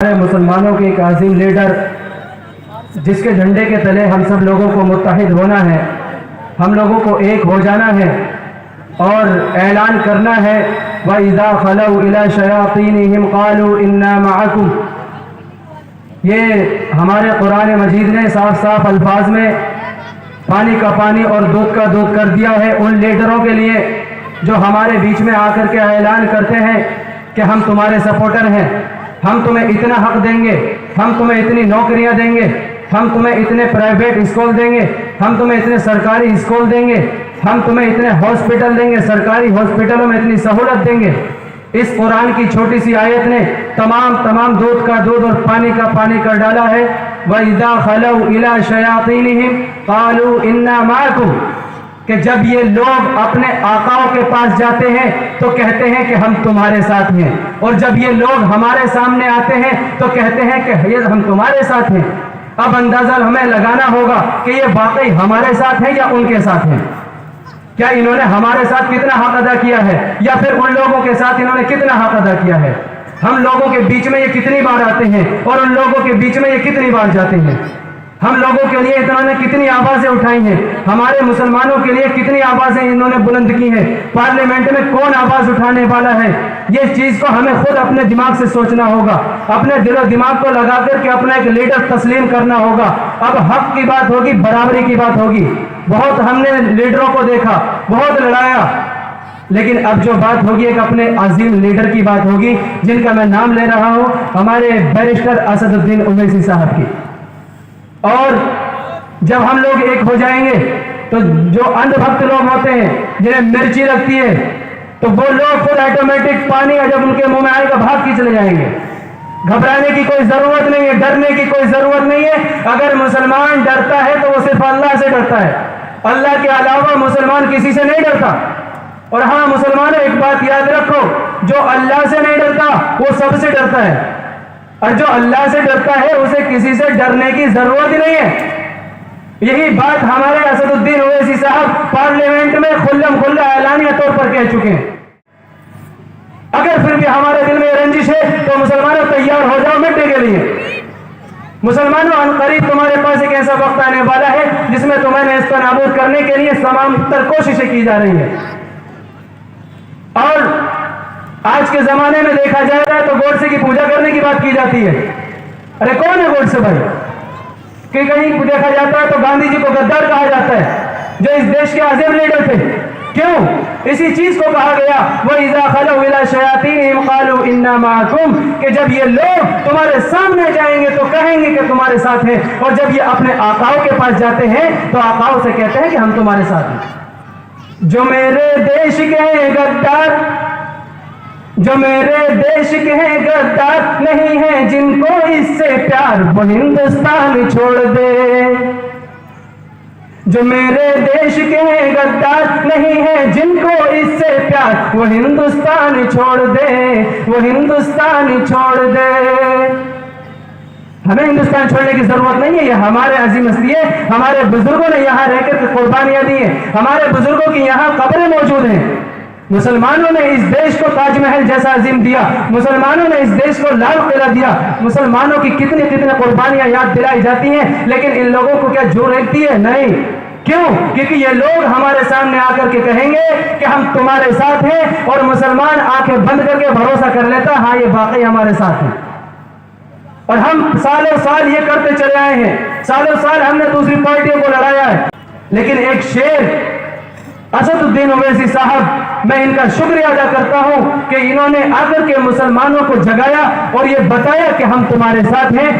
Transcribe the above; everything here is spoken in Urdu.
مسلمانوں کے ایک عظیم لیڈر جس کے جھنڈے کے تلے ہم سب لوگوں کو متحد ہونا ہے، ہم لوگوں کو ایک ہو جانا ہے اور اعلان کرنا ہے وَإِذَا خَلَوْا إِلَى شَيَاطِينِهِمْ قَالُوا إِنَّا مَعَكُمْ۔ یہ ہمارے قرآن مجید نے صاف صاف الفاظ میں پانی کا پانی اور دودھ کا دودھ کر دیا ہے ان لیڈروں کے لیے جو ہمارے بیچ میں آ کر کے اعلان کرتے ہیں کہ ہم تمہارے سپورٹر ہیں، ہم تمہیں اتنا حق دیں گے، ہم تمہیں اتنی نوکریاں دیں گے، ہم تمہیں اتنے پرائیویٹ اسکول دیں گے، ہم تمہیں اتنے سرکاری اسکول دیں گے، ہم تمہیں اتنے ہاسپٹل دیں گے، سرکاری ہاسپٹلوں میں اتنی سہولت دیں گے۔ اس قرآن کی چھوٹی سی آیت نے تمام دودھ کا دودھ اور پانی کا پانی کر ڈالا ہے۔ وَإِذَا خَلَوْا إِلَى شَيَاطِينِهِمْ قَالُوا إِنَّا مَعَكُمْ، کہ جب یہ لوگ اپنے آقاؤں کے پاس جاتے ہیں تو کہتے ہیں کہ ہم تمہارے ساتھ ہیں، اور جب یہ لوگ ہمارے سامنے آتے ہیں تو کہتے ہیں کہ ہم تمہارے ساتھ ہیں۔ اب اندازہ ہمیں لگانا ہوگا کہ یہ واقعی ہمارے ساتھ ہیں یا ان کے ساتھ ہیں۔ کیا انہوں نے ہمارے ساتھ کتنا حق ادا کیا ہے یا پھر ان لوگوں کے ساتھ انہوں نے کتنا حق ادا کیا ہے؟ ہم لوگوں کے بیچ میں یہ کتنی بار آتے ہیں اور ان لوگوں کے بیچ میں یہ کتنی بار جاتے ہیں؟ ہم لوگوں کے لیے انہوں نے کتنی آوازیں اٹھائی ہیں، ہمارے مسلمانوں کے لیے کتنی آوازیں انہوں نے بلند کی ہیں، پارلیمنٹ میں کون آواز اٹھانے والا ہے؟ یہ چیز کو ہمیں خود اپنے دماغ سے سوچنا ہوگا، اپنے دل و دماغ کو لگا کر کے اپنا ایک لیڈر تسلیم کرنا ہوگا۔ اب حق کی بات ہوگی، برابری کی بات ہوگی۔ بہت ہم نے لیڈروں کو دیکھا، بہت لڑایا، لیکن اب جو بات ہوگی ایک اپنے عظیم لیڈر کی بات ہوگی جن کا میں نام لے رہا ہوں، ہمارے بیرسٹر اسد الدین اویسی صاحب کی۔ اور جب ہم لوگ ایک ہو جائیں گے تو جو اندھ بھکت لوگ ہوتے ہیں جنہیں مرچی لگتی ہے تو وہ لوگ خود آٹومیٹک پانی جب ان کے منہ میں آئے گا بھاگ کے چلے جائیں گے۔ گھبرانے کی کوئی ضرورت نہیں ہے، ڈرنے کی کوئی ضرورت نہیں ہے۔ اگر مسلمان ڈرتا ہے تو وہ صرف اللہ سے ڈرتا ہے، اللہ کے علاوہ مسلمان کسی سے نہیں ڈرتا۔ اور ہاں مسلمانوں، ایک بات یاد رکھو، جو اللہ سے نہیں ڈرتا وہ سب سے ڈرتا ہے، اور جو اللہ سے ڈرتا ہے اسے کسی سے ڈرنے کی ضرورت ہی نہیں ہے۔ یہی بات ہمارے اسد الدین اویسی صاحب پارلیمنٹ میں کھلم کھلا اعلانیہ طور پر کہہ چکے ہیں۔ اگر پھر بھی ہمارے دل میں رنجش ہے تو مسلمانوں تیار ہو جاؤ مٹنے کے لیے۔ مسلمانوں، ان قریب تمہارے پاس ایک ایسا وقت آنے والا ہے جس میں تمہیں نیست و نابود کرنے کے لیے تمام تر کوششیں کی جا رہی ہیں۔ اور آج کے زمانے میں دیکھا جائے گا تو گوڈسے کی پوجا کرنے کی بات کی جاتی ہے۔ ارے کون ہے گوڈسے بھائی؟ کہ کہیں دیکھا جاتا ہے تو گاندھی جی کو غدار کہا جاتا ہے جو اس دیش کے عظیم لیڈر تھے۔ کیوں؟ اسی چیز کو کہا گیا وَإِذَا خَلَوْا إِلَى شَيَاطِينِهِمْ قَالُوا إِنَّا مَعَكُمْ، کہ جب یہ لوگ تمہارے سامنے جائیں گے تو کہیں گے کہ تمہارے ساتھ ہیں، اور جب یہ اپنے آقاؤں کے پاس جاتے ہیں تو آقاؤں سے کہتے ہیں کہ ہم تمہارے ساتھ ہیں۔ جو میرے دیش کے غدار، جو میرے دیش کے غدار نہیں ہیں جن کو اس سے پیار وہ ہندوستان چھوڑ دے۔ جو میرے دیش کے غدار نہیں ہیں جن کو اس سے پیار وہ ہندوستان چھوڑ دے، وہ ہندوستان چھوڑ دے۔ ہمیں ہندوستان چھوڑنے کی ضرورت نہیں ہے، یہ ہمارے عظیم ہستی ہے، ہمارے بزرگوں نے یہاں رہ کر قربانیاں دی ہیں، ہمارے بزرگوں کی یہاں قبریں موجود ہیں۔ مسلمانوں نے اس دیش کو تاج محل جیسا عظیم دیا، مسلمانوں نے اس دیش کو لال قلعہ دیا، مسلمانوں کی کتنی قربانیاں یاد دلائی جاتی ہیں، لیکن ان لوگوں کو کیا جو رہتی ہے؟ نہیں۔ کیوں؟ کیونکہ یہ لوگ ہمارے سامنے آ کر کے کہیں گے کہ ہم تمہارے ساتھ ہیں، اور مسلمان آنکھیں بند کر کے بھروسہ کر لیتا ہاں یہ واقعی ہمارے ساتھ ہیں۔ اور ہم سالوں سال یہ کرتے چلے آئے ہیں، سالوں سال ہم نے دوسری پارٹیوں کو لڑایا ہے، لیکن ایک شیر اسد الدین اویسی صاحب، میں ان کا شکریہ ادا کرتا ہوں کہ انہوں نے آ کر کے مسلمانوں کو جگایا اور یہ بتایا کہ ہم تمہارے ساتھ ہیں۔